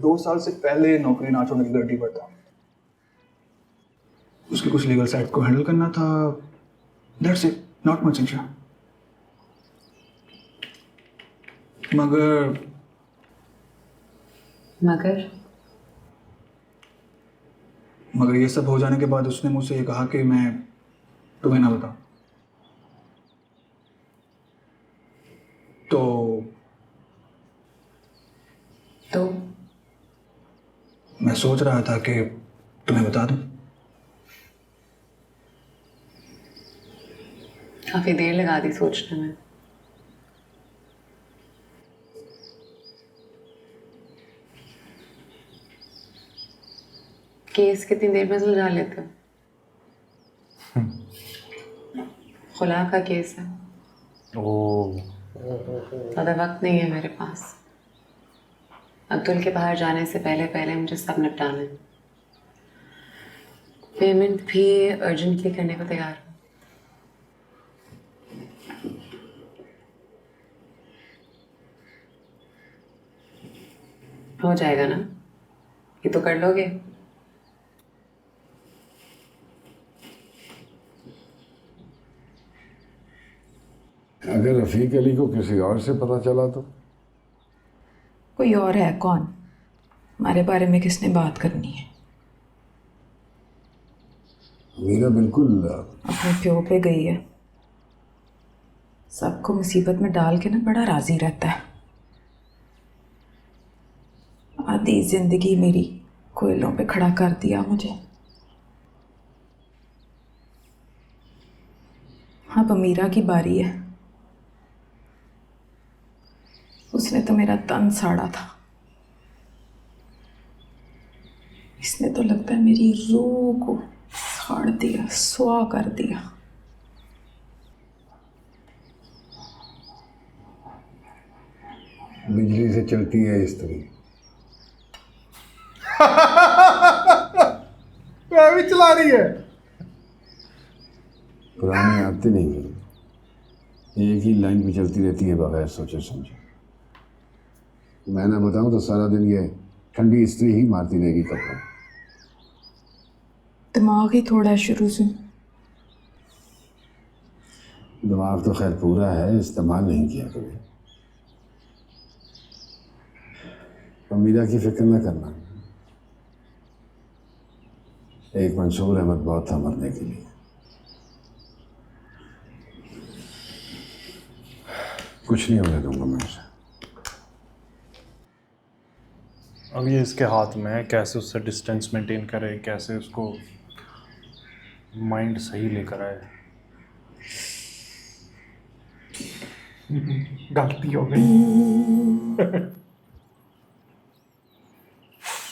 2 साल से पहले नौकरी ना छोड़ने की गारंटी पड़ता। उसके कुछ लीगल साइड को हैंडल करना था। दैट्स इट, नॉट मच इंशा। मगर मगर ये सब हो जाने के बाद उसने मुझसे ये कहा कि मैं तुम्हें ना बताऊं। तो मैं सोच रहा था कि तुम्हें बता दूं। काफी देर लगा दी सोचने में। केस कितनी देर में सुलझा लेते हो? खुला का केस है। ओह, ज़्यादा वक्त नहीं है मेरे पास। अब्दुल के बाहर जाने से पहले पहले मुझे सब निपटाना है। पेमेंट भी अर्जेंटली करने को तैयार हूँ। हो जाएगा ना? ये तो कर लोगे। अगर रफीक अली को किसी और से पता चला तो? कोई और है? कौन? हमारे बारे में किसने बात करनी है? मीरा बिल्कुल अपने प्यो पे गई है। सबको मुसीबत में डाल के ना बड़ा राजी रहता है। आधी जिंदगी मेरी कोयलों पे खड़ा कर दिया मुझे। अब मीरा की बारी है। उसने तो मेरा तन साड़ा था। इसने तो लगता है मेरी रूह को फाड़ दिया, सुआ कर दिया। बिजली से चलती है स्त्री। वह भी चला रही है। पुरानी आदतें नहीं गई, एक ही लाइन पे चलती रहती है बगैर सोचे समझे। मैं ना बताऊं तो सारा दिन ये ठंडी स्त्री ही मारती रहेगी कपड़ा। दिमाग ही थोड़ा शुरू से। दिमाग तो खैर पूरा है, इस्तेमाल नहीं किया कभी। तो मीरा की फिक्र न करना। एक मंसूर अहमद बहुत था मरने के लिए। कुछ नहीं होने दूंगा मैं उसे। अब ये इसके हाथ में है, कैसे उससे डिस्टेंस मेंटेन करे, कैसे उसको माइंड सही लेकर आए। गलती हो गई।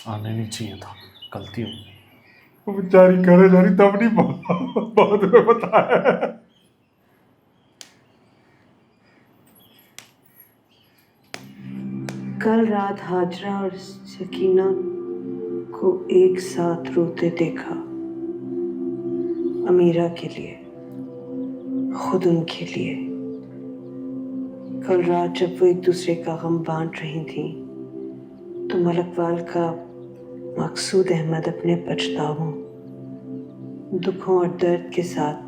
आने नहीं चाहिए था, गलती हो गई। वो बेचारी करे जा रही तब नहीं बहुत में बताया। कल रात हाजरा और सकीना को एक साथ रोते देखा। अमीरा के लिए, खुद उनके लिए। कल रात जब वो एक दूसरे का गम बांट रही थी तो मलकवाल का मकसूद अहमद अपने पछतावों, दुखों और दर्द के साथ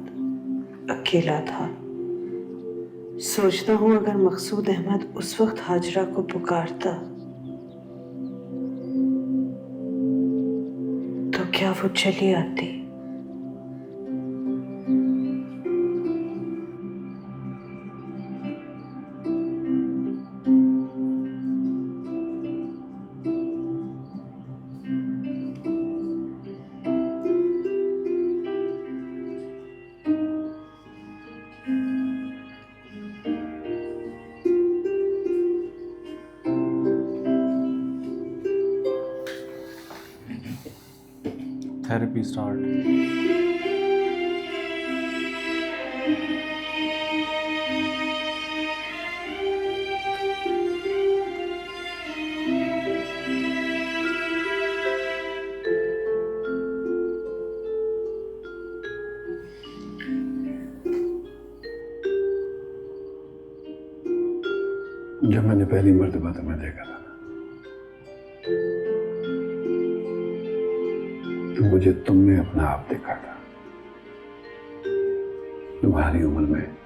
अकेला था। सोचता हूँ अगर मकसूद अहमद उस वक्त हाजरा को पुकारता तो क्या वो चली आती? Therapy start. जब मैंने पहली मर्तबा तुम्हें देखा था ना, मुझे तुम में अपना आप देखा था। तुम्हारी उम्र में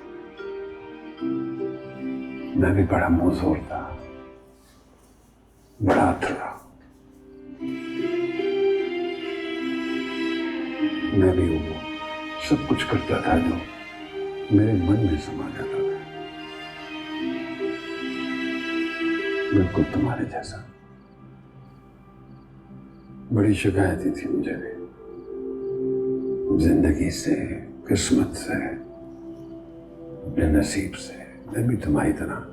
मैं भी बड़ा मुंहजोर था, बड़ा अथरा। मैं भी वो सब कुछ करता था जो मेरे मन में समा जाता था, बिल्कुल तुम्हारे जैसा। बड़ी शिकायतें थी मुझे भी, जिंदगी से, किस्मत से, अपने नसीब से। मैं भी तुम्हारी तरह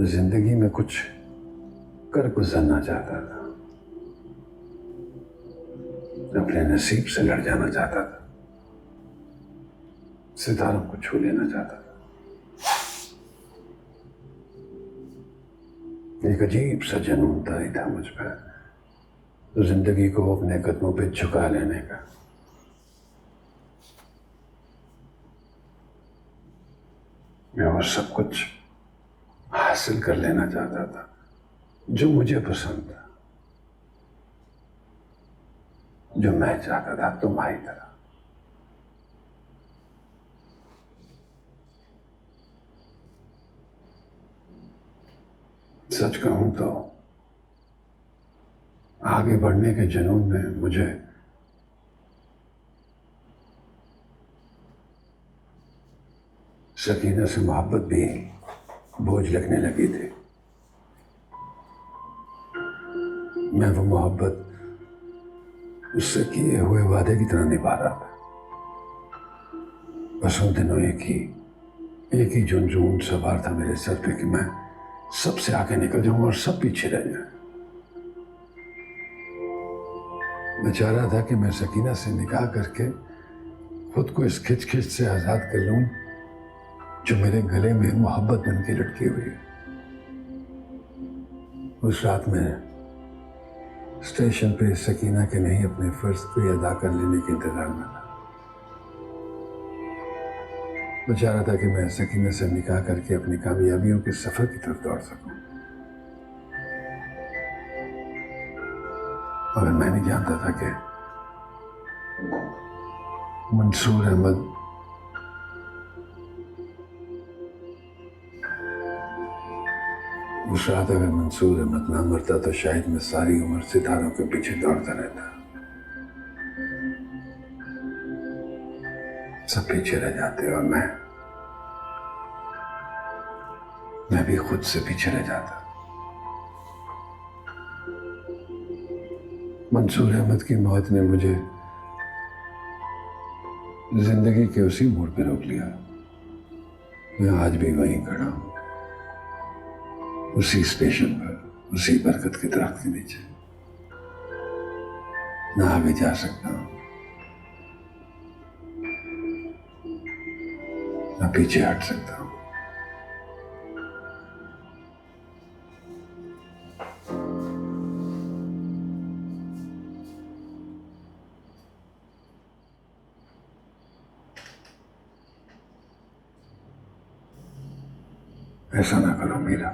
जिंदगी में कुछ कर गुजरना चाहता था, अपने नसीब से लड़ जाना चाहता था, सितारों को छू लेना चाहता था। एक अजीब सा जुनून तारी था मुझ पर, जिंदगी को अपने कदमों पे झुका लेने का। मैं और सब कुछ हासिल कर लेना चाहता था जो मुझे पसंद था, जो मैं चाहता था तुम्हारी तरह। सच कहूं तो आगे बढ़ने के जुनून में मुझे सकीना से मोहब्बत भी बोझ लगने लगी थी। मैं वो मोहब्बत उससे किए हुए वादे की तरह निभा रहा था। बस उन दिनों एक ही झुनझुन सवार था मेरे सर पे कि मैं सबसे आगे निकल जाऊं और सब पीछे रह जाए। मैं चाह रहा था कि मैं सकीना से निकाह करके खुद को इस खिच से आजाद कर लूं जो मेरे गले में मोहब्बत बन के लटकी हुई है। उस रात में स्टेशन पे सकीना के नहीं अपने फर्ज को अदा कर लेने के इंतजार में था। मैं चाह रहा था कि मैं सकीना से निकाह करके अपनी कामयाबियों के सफर की तरफ दौड़ सकूं, मगर मैं नहीं जानता था कि मंसूर अहमद उस रात अगर मंसूर अहमद ना मरता तो शायद मैं सारी उम्र सितारों के पीछे दौड़ता रहता। सब पीछे रह जाते और मैं भी खुद से पीछे रह जाता। मंसूर अहमद की मौत ने मुझे जिंदगी के उसी मोड़ पे रोक लिया। मैं आज भी वहीं खड़ा हूं, उसी स्टेशन पर, उसी बरकत के दरख्त के नीचे। ना आगे जा सकता हूं, ना पीछे हट सकता हूं। ऐसा ना करो मीरा।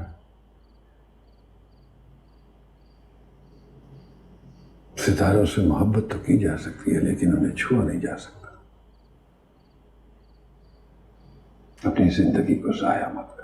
सितारों से मोहब्बत तो की जा सकती है, लेकिन उन्हें छुआ नहीं जा सकता। अपनी जिंदगी को जाया मत कर।